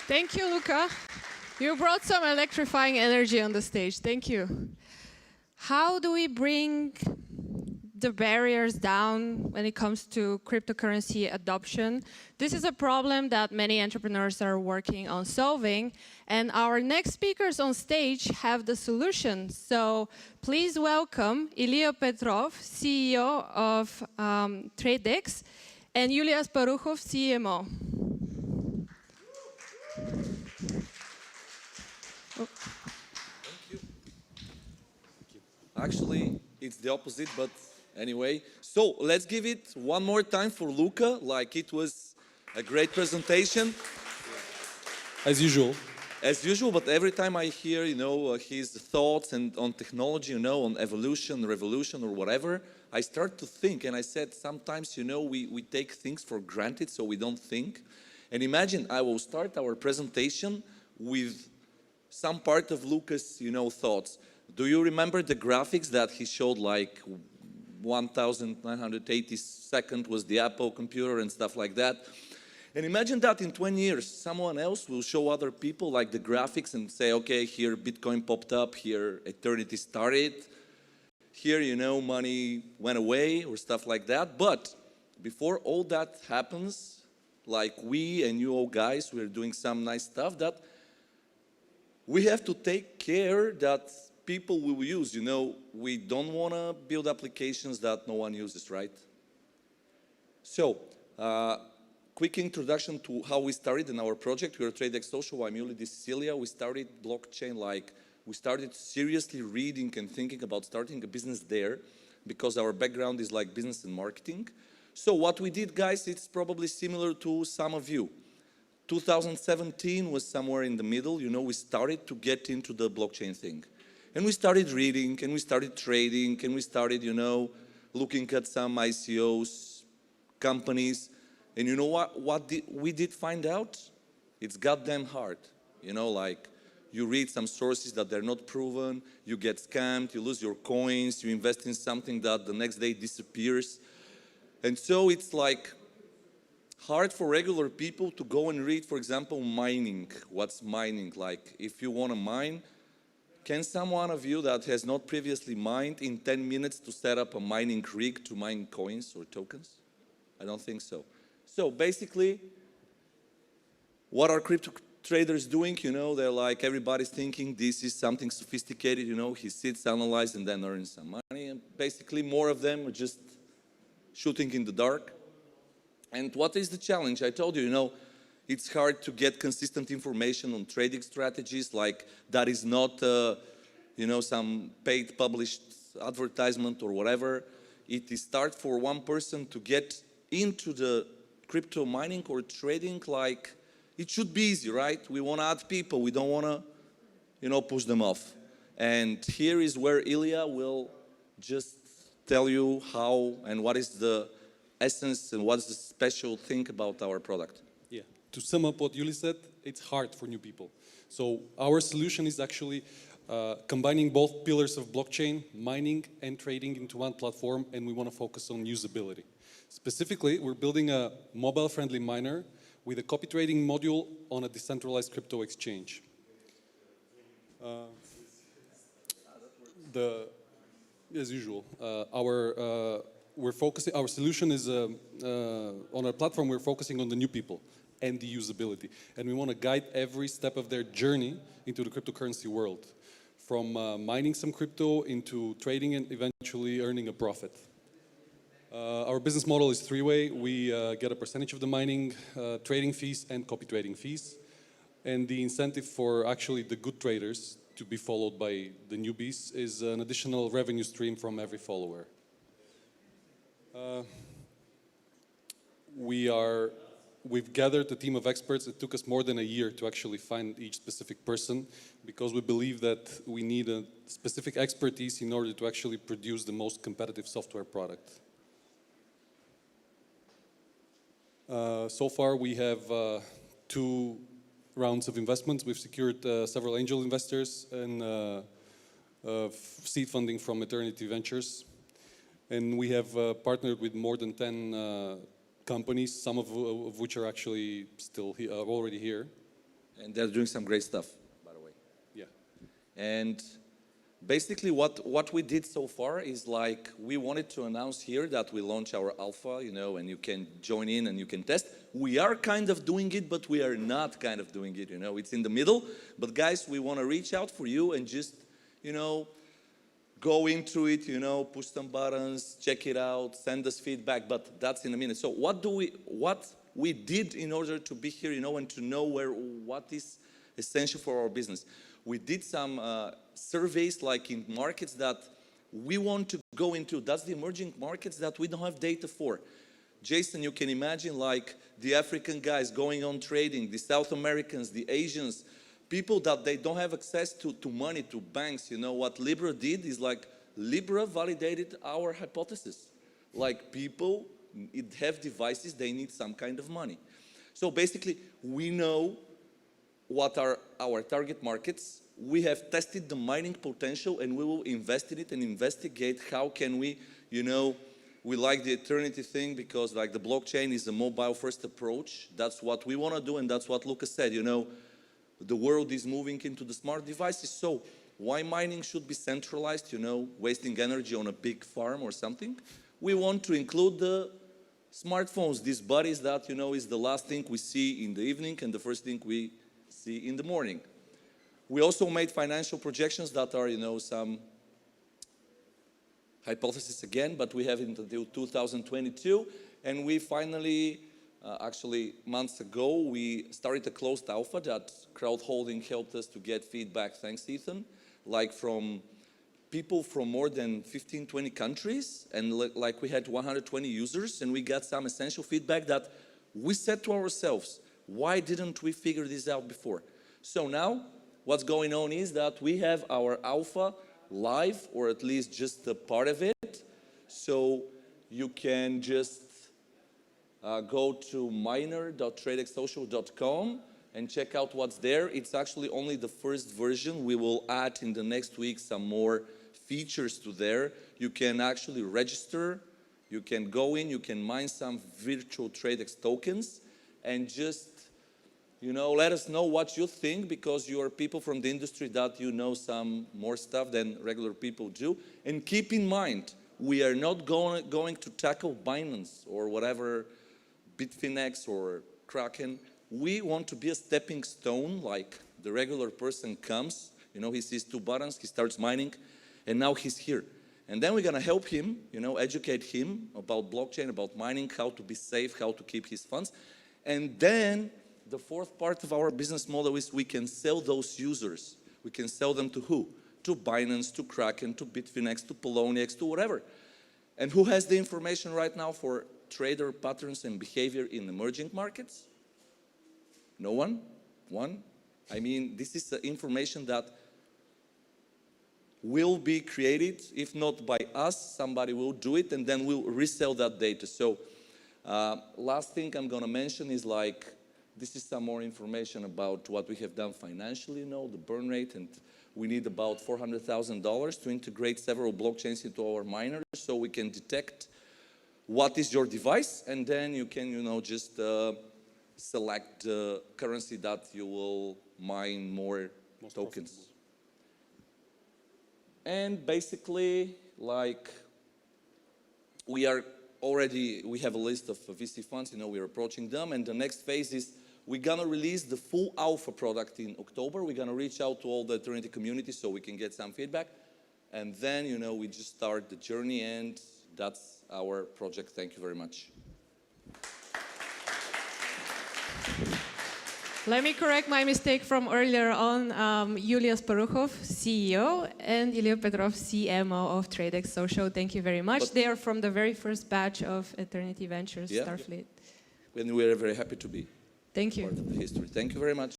Thank you, Luca. You brought some electrifying energy on the stage. Thank you. How do we bring the barriers down when it comes to cryptocurrency adoption? This is a problem that many entrepreneurs are working on solving, and our next speakers on stage have the solution. So please welcome Ilya Petrov, CEO of TraDEX, and Julia Sparuchov, CMO. Thank you. Actually, it's the opposite, but anyway. So let's give it one more time for Luca, like it was a great presentation. As usual. As usual, but every time I hear, his thoughts and on technology, on evolution, revolution, or whatever, I start to think, and I said sometimes, we take things for granted, so we don't think. And imagine I will start our presentation with some part of Luca's, thoughts. Do you remember the graphics that he showed, like 1982nd was the Apple computer and stuff like that? And imagine that in 20 years, someone else will show other people like the graphics and say, okay, here Bitcoin popped up, here Eternity started, here, money went away or stuff like that. But before all that happens, like we and you all guys, we're doing some nice stuff that we have to take care that people will use. We don't want to build applications that no one uses, right? So, quick introduction to how we started in our project. We're TraDEXsocial. I'm Yuli, this is Celia. We started blockchain, we started seriously reading and thinking about starting a business there because our background is like business and marketing. So what we did, guys, it's probably similar to some of you. 2017 was somewhere in the middle. We started to get into the blockchain thing. And we started reading, and we started trading, and we started, looking at some ICOs, companies. And you know what we did find out? It's goddamn hard. You read some sources that they're not proven, you get scammed, you lose your coins, you invest in something that the next day disappears. And so it's like hard for regular people to go and read, for example, mining. What's mining? Like, if you want to mine, can someone of you that has not previously mined in 10 minutes to set up a mining rig to mine coins or tokens? I don't think so. So basically, what are crypto traders doing? They're like, everybody's thinking this is something sophisticated, he sits, analyzes, and then earns some money. And basically, more of them are just shooting in the dark. And what is the challenge? I told you, it's hard to get consistent information on trading strategies. Like, that is not, some paid published advertisement or whatever. It is hard for one person to get into the crypto mining or trading. Like, it should be easy, right? We want to add people. We don't want to, push them off. And here is where Ilya will just tell you how and what is the essence and what's the special thing about our product. Yeah. To sum up what Yuli said, it's hard for new people. So our solution is actually combining both pillars of blockchain, mining and trading into one platform, and we want to focus on usability. Specifically, we're building a mobile-friendly miner with a copy trading module on a decentralized crypto exchange. As usual, our solution is on our platform. We're focusing on the new people and the usability, and we want to guide every step of their journey into the cryptocurrency world, from mining some crypto into trading and eventually earning a profit. Our business model is three-way. We get a percentage of the mining, trading fees, and copy trading fees. And the incentive for actually the good traders to be followed by the newbies is an additional revenue stream from every follower. We've gathered a team of experts. It took us more than a year to actually find each specific person, because we believe that we need a specific expertise in order to actually produce the most competitive software product. So far, we have 2 rounds of investments. We've secured several angel investors and seed funding from Eternity Ventures. And we have partnered with more than 10 companies, some of which are actually still already here. And they're doing some great stuff, by the way. Yeah. And basically what we did so far is like, we wanted to announce here that we launch our alpha, you know, and you can join in and you can test. We are kind of doing it, but we are not kind of doing it, you know, it's in the middle. But guys, we want to reach out for you and just, you know, go into it, you know, push some buttons, check it out, send us feedback, but that's in a minute. So what we did in order to be here, you know, and to know what is essential for our business. We did some surveys like in markets that we want to go into. That's the emerging markets that we don't have data for. Jason, you can imagine like the African guys going on trading, the South Americans, the Asians, people that they don't have access to money, to banks. You know, what Libra did is like, Libra validated our hypothesis. Like people have devices, they need some kind of money. So basically, we know what are our target markets. We have tested the mining potential and we will invest in it and investigate how can we, you know, we like the æternity thing because like the blockchain is a mobile first approach. That's what we want to do and that's what Lucas said, you know. The world is moving into the smart devices, so why mining should be centralized, you know, wasting energy on a big farm or something? We want to include the smartphones, these buddies that, you know, is the last thing we see in the evening and the first thing we see in the morning. We also made financial projections that are, you know, some hypothesis again, but we have it until 2022, and we finally actually, months ago, we started a closed alpha that crowdholding helped us to get feedback, thanks Ethan, like from people from more than 15, 20 countries, and like we had 120 users, and we got some essential feedback that we said to ourselves, why didn't we figure this out before? So now, what's going on is that we have our alpha live, or at least just a part of it, so you can just go to miner.TraDEXsocial.com and check out what's there. It's actually only the first version. We will add in the next week some more features to there. You can actually register, you can go in, you can mine some virtual TraDEX tokens and just, you know, let us know what you think because you are people from the industry that you know some more stuff than regular people do. And keep in mind, we are not going to tackle Binance or whatever, Bitfinex or Kraken. We want to be a stepping stone, like the regular person comes, you know, he sees two buttons, he starts mining, and now he's here. And then we're gonna help him, you know, educate him about blockchain, about mining, how to be safe, how to keep his funds. And then the fourth part of our business model is we can sell those users. We can sell them to who? To Binance, to Kraken, to Bitfinex, to Poloniex, to whatever. And who has the information right now for trader patterns and behavior in emerging markets? No one? One? I mean, this is the information that will be created. If not by us, somebody will do it and then we'll resell that data. So last thing I'm going to mention is like, this is some more information about what we have done financially, you know, the burn rate, and we need about $400,000 to integrate several blockchains into our miners so we can detect what is your device, and then you can, you know, just select the currency that you will mine more tokens. Profitable. And basically, like, we have a list of VC funds, you know, we're approaching them, and the next phase is we're gonna release the full alpha product in October. We're gonna reach out to all the æternity community so we can get some feedback, and then, you know, we just start the journey, and that's our project. Thank you very much. Let me correct my mistake from earlier on. Julius Paruchov, CEO, and Ilya Petrov, CMO of TraDEXsocial. Thank you very much. They are from the very first batch of Eternity Ventures, Yeah. Starfleet. And we are very happy to be Thank you. part of the history. Thank you very much.